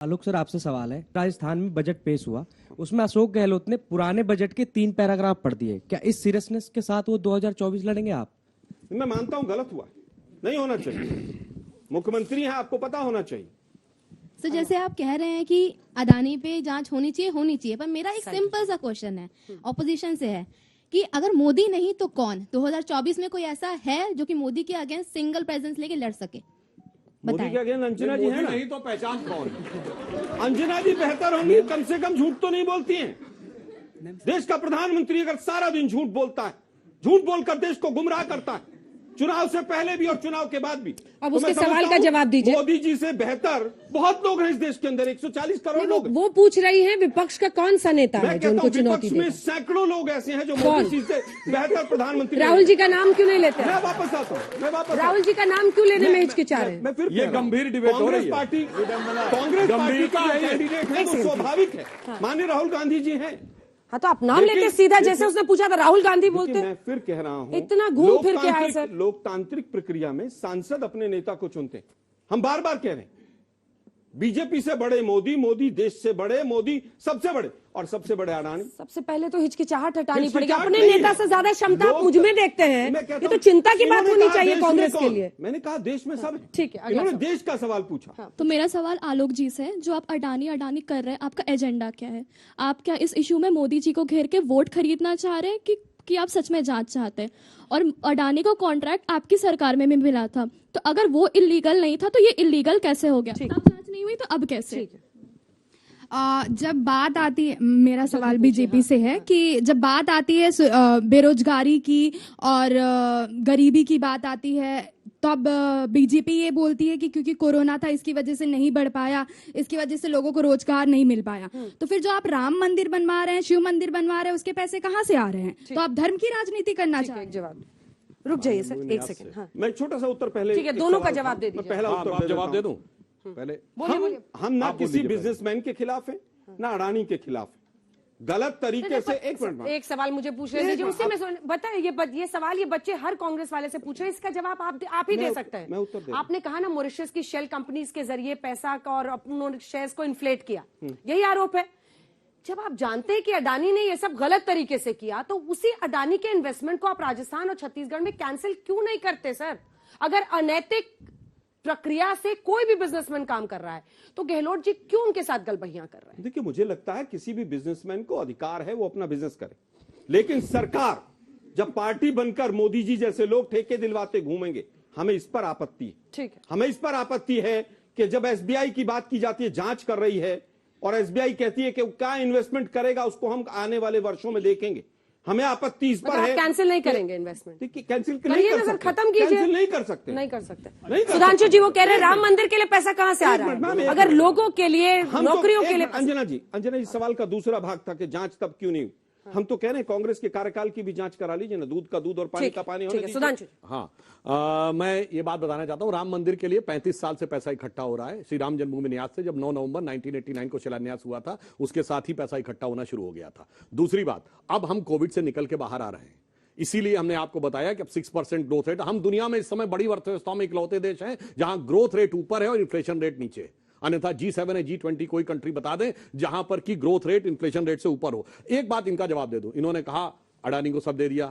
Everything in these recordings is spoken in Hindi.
आलोक सर, आपसे सवाल है। राजस्थान में बजट पेश हुआ, उसमें अशोक गहलोत ने पुराने बजट के 3 पैराग्राफ पढ़ दिए। क्या इस सीरियसनेस के साथ वो 2024 लड़ेंगे आप? मैं मानता हूं गलत हुआ, नहीं होना चाहिए। मुख्यमंत्री हैं, आपको पता होना चाहिए। तो जैसे आप कह रहे हैं कि अडानी पे जांच होनी चाहिए, पर मेरा एक सिंपल सा क्वेश्चन है, ऑपोजिशन से है कि अगर मोदी नहीं तो कौन 2024 में कोई ऐसा है जो कि मोदी के अगेंस्ट सिंगल प्रेजेंस लेके लड़ सके? मोदी के अगेंस्ट अंजना जी है ना? नहीं तो पहचान कौन? अंजना जी बेहतर होंगी, कम से कम झूठ तो नहीं बोलती हैं। देश का प्रधानमंत्री अगर सारा दिन झूठ बोलता है, झूठ बोलकर देश को गुमराह करता है, चुनाव से पहले भी और चुनाव के बाद भी, अब उसके सवाल का जवाब दीजिए। मोदी जी से बेहतर बहुत लोग हैं इस देश के अंदर, 140 करोड़ लोग। वो पूछ रही है विपक्ष का कौन सा नेता है जो उनको चुनौती दे? में सैकड़ों लोग ऐसे हैं जो मोदी जी से बेहतर प्रधानमंत्री। राहुल जी का नाम क्यों नहीं लेते? मैं वापस आता हूँ, राहुल जी का नाम क्यों लेने में हिचकिचा रहे? मैं फिर ये गंभीर डिबेट हो रही है। कांग्रेस पार्टी का कैंडिडेट है, वो स्वाभाविक है। माननीय राहुल गांधी जी हैं। हाँ, तो आप नाम लेते सीधा, जैसे उसने पूछा था राहुल गांधी बोलते। मैं फिर कह रहा हूँ, इतना घूम फिर के आए सर। लोकतांत्रिक प्रक्रिया में सांसद अपने नेता को चुनते हैं। हम बार बार कह रहे हैं, बीजेपी से बड़े मोदी, मोदी देश से बड़े मोदी, सबसे बड़े, और सबसे बड़े अडानी। सबसे पहले तो हिचकिचाहट हटानी पड़ेगी। अपने नेता से ज्यादा क्षमता आप मुझ में देखते हैं, ये तो चिंता की बात होनी चाहिए कांग्रेस के लिए। मैंने कहा देश में सब। ठीक है, इन्होंने देश का सवाल पूछा। तो मेरा सवाल आलोक जी से, जो आप अडानी कर रहे हैं, आपका एजेंडा क्या है? आप क्या इस इशू में मोदी जी को घेर के वोट खरीदना चाह रहे हैं कि आप सच में जांच चाहते हैं? और अडानी को कॉन्ट्रैक्ट आपकी सरकार में भी मिला था, तो अगर वो इलीगल नहीं था तो ये इलीगल कैसे हो गया? अब जांच नहीं हुई तो अब कैसे? जब बात आती है, मेरा सवाल बीजेपी से है कि जब बात आती है बेरोजगारी की और गरीबी की बात आती है, तो अब बीजेपी ये बोलती है कि क्योंकि कोरोना था इसकी वजह से नहीं बढ़ पाया, इसकी वजह से लोगों को रोजगार नहीं मिल पाया। तो फिर जो आप राम मंदिर बनवा रहे हैं, शिव मंदिर बनवा रहे हैं, उसके पैसे कहाँ से आ रहे हैं? तो आप धर्म की राजनीति करना चाहते हैं? जवाब रुक जाइए सर, एक सेकंड। हाँ, मैं छोटा सा उत्तर पहले, ठीक है, दोनों का जवाब दे दीजिए। पहला उत्तर जवाब दे दूं पहले। हम ना किसी बिजनेसमैन के खिलाफ हैं, ना अडानी के खिलाफ हैं। गलत तरीके से एक सवाल मुझे पूछने दीजिए, उसी में बताए ये सवाल ये बच्चे हर कांग्रेस वाले से पूछ रहे हैं, इसका जवाब आप ही दे सकते हैं। मैं उत्तर दे। आपने कहा ना मॉरिशस की शेल कंपनीज के जरिए पैसा का और उन्होंने शेयर्स को इन्फ्लेट किया, यही आरोप है। जब आप जानते हैं कि अडानी ने ये सब गलत तरीके से किया, तो उसी अडानी के इन्वेस्टमेंट को आप राजस्थान और छत्तीसगढ़ में कैंसिल क्यों नहीं करते सर? अगर अनैतिक प्रक्रिया से कोई भी बिजनेसमैन काम कर रहा है तो गहलोत जी क्यों उनके साथ गलबहियां कर रहे हैं? देखिए, मुझे लगता है किसी भी बिजनेसमैन को अधिकार है वो अपना बिजनेस करे, लेकिन सरकार जब पार्टी बनकर मोदी जी जैसे लोग ठेके दिलवाते घूमेंगे, हमें इस पर आपत्ति है। ठीक है, हमें इस पर आपत्ति है कि जब एसबीआई की बात की जाती है, जांच कर रही है, और एसबीआई कहती है कि क्या इन्वेस्टमेंट करेगा उसको हम आने वाले वर्षों में देखेंगे, हमें आपत्ति इस पर है। कैंसिल नहीं करेंगे इन्वेस्टमेंट? कैंसिल खत्म कीजिए। नहीं कर सकते, नहीं कर सकते। सुधांशु जी वो कह रहे हैं राम मंदिर के लिए पैसा कहां से आ रहा है? अगर लोगों के लिए, नौकरियों के लिए। अंजना जी सवाल का दूसरा भाग था कि जांच तब क्यों नहीं हुई। हम तो कह रहे हैं कांग्रेस के कार्यकाल की भी जांच करा लीजिए ना, दूध का दूध और पानी का पानी होने दीजिए। हाँ, मैं ये बात बताना चाहता हूं, राम मंदिर के लिए 35 साल से पैसा इकट्ठा हो रहा है। श्री राम जन्मभूमि न्यास से जब 9 नवंबर 1989 को शिलान्यास हुआ था, उसके साथ ही पैसा इकट्ठा होना शुरू हो गया था। दूसरी बात, अब हम कोविड से निकल के बाहर आ रहे हैं, इसीलिए हमने आपको बताया कि अब 6% ग्रोथ रेट। हम दुनिया में इस समय बड़ी अर्थव्यवस्थाओं में इकलौते देश हैं जहां ग्रोथ रेट ऊपर है और इन्फ्लेशन रेट नीचे है। अन्यथा G7 है, G20 कोई कंट्री बता दें जहां पर की ग्रोथ रेट इन्फ्लेशन रेट से ऊपर हो। एक बात इनका जवाब दे दो, इन्होंने कहा अडानी को सब दे दिया,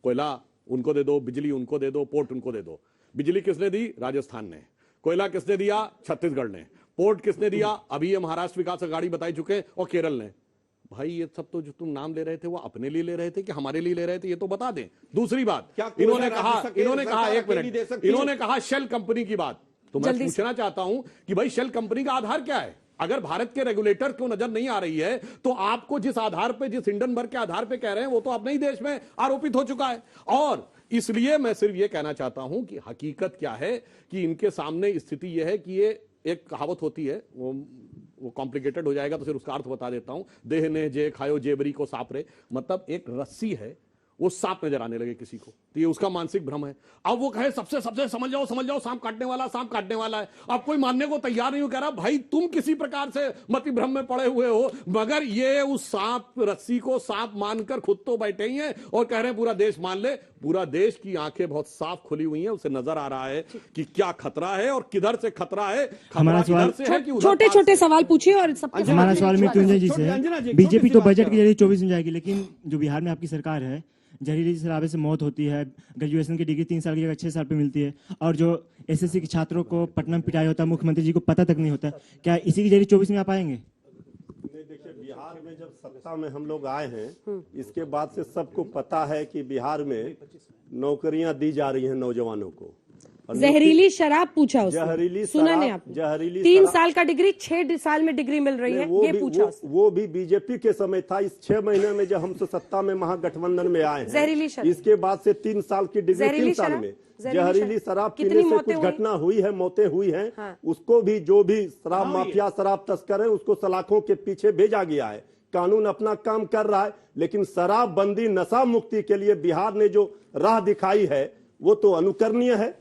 कोयला उनको दे दो, बिजली उनको दे दो, पोर्ट उनको दे दो। बिजली किसने दी? राजस्थान ने। कोयला किसने दिया? छत्तीसगढ़ ने। पोर्ट किसने दिया? अभी ये महाराष्ट्र विकास अघाड़ी बताई चुके हैं, और केरल ने। भाई ये सब तो जो तुम नाम ले रहे थे वो अपने लिए ले रहे थे कि हमारे लिए ले रहे थे, ये तो बता दें। दूसरी बात, इन्होंने कहा एक मिनट, इन्होंने कहा शेल कंपनी की बात। तो मैं पूछना चाहता हूं कि भाई शेल कंपनी का आधार क्या है? अगर भारत के रेगुलेटर को नजर नहीं आ रही है तो आपको जिस आधार पे, जिस हिंडनबर्ग के आधार पे कह रहे हैं, वो तो अपने ही देश में आरोपित हो चुका है। और इसलिए मैं सिर्फ ये कहना चाहता हूं कि हकीकत क्या है कि इनके सामने स्थिति यह है कि ये एक कहावत होती है, वो कॉम्प्लिकेटेड हो जाएगा तो फिर उसका अर्थ बता देता हूं। देह ने जे खायो जेबरी को सापरे, मतलब एक रस्सी है, वो सांप नजर आने लगे किसी को, तो ये उसका मानसिक भ्रम है। अब वो कहे सबसे समझ जाओ सांप काटने वाला है। अब कोई मानने को तैयार नहीं हो, कह रहा भाई तुम किसी प्रकार से मति भ्रम में पड़े हुए हो, मगर ये उस सांप रस्सी को सांप मानकर खुद तो बैठे ही हैं और कह रहे हैं पूरा देश मान ले। पूरा देश की आंखें बहुत साफ खुली हुई हैं, उसे नजर आ रहा है कि क्या खतरा है और किधर से खतरा है। हमारा सवाल छोटे छोटे सवाल पूछिए और सबके हमारा सवाल मृत्युंजय जी से अंजना जी, है। एक बीजेपी छोटी तो सी बात बजट के करो। जरिए 24 में जाएगी, लेकिन जो बिहार में आपकी सरकार है, जहरीली शराबे से मौत होती है, ग्रेजुएशन की डिग्री 3 साल की जगह 6 साल पे मिलती है, और जो एसएससी के छात्रों को पटना में पिटाई होता है, मुख्यमंत्री जी को पता तक नहीं होता। क्या इसी के जरिए 24 में आप आएंगे? देखिए, बिहार में जब सत्ता में हम लोग आए हैं, इसके बाद से सबको पता है कि बिहार में नौकरियां दी जा रही हैं नौजवानों को। और जहरीली शराब पूछा उसने, जहरीली सुना शराब- नहीं आपने? जहरीली 3 शराब- साल का डिग्री 6 साल में डिग्री मिल रही है, ये पूछा उसने। वो भी बीजेपी के समय था। इस 6 महीने में जब हम सत्ता में महागठबंधन में आए जहरीली हैं, शराब। इसके बाद से 3 साल की डिग्री, जहरीली 3 साल शराब? में जहरीली जहरीली शराब? शराब कितनी पीने से मौतें कुछ हुई? घटना हुई है, मौतें हुई हैं। हाँ। उसको भी जो भी शराब माफिया, शराब तस्कर है, उसको सलाखों के पीछे भेजा गया है। कानून अपना काम कर रहा है, लेकिन शराबबंदी, नशा मुक्ति के लिए बिहार ने जो राह दिखाई है वो तो अनुकरणीय है।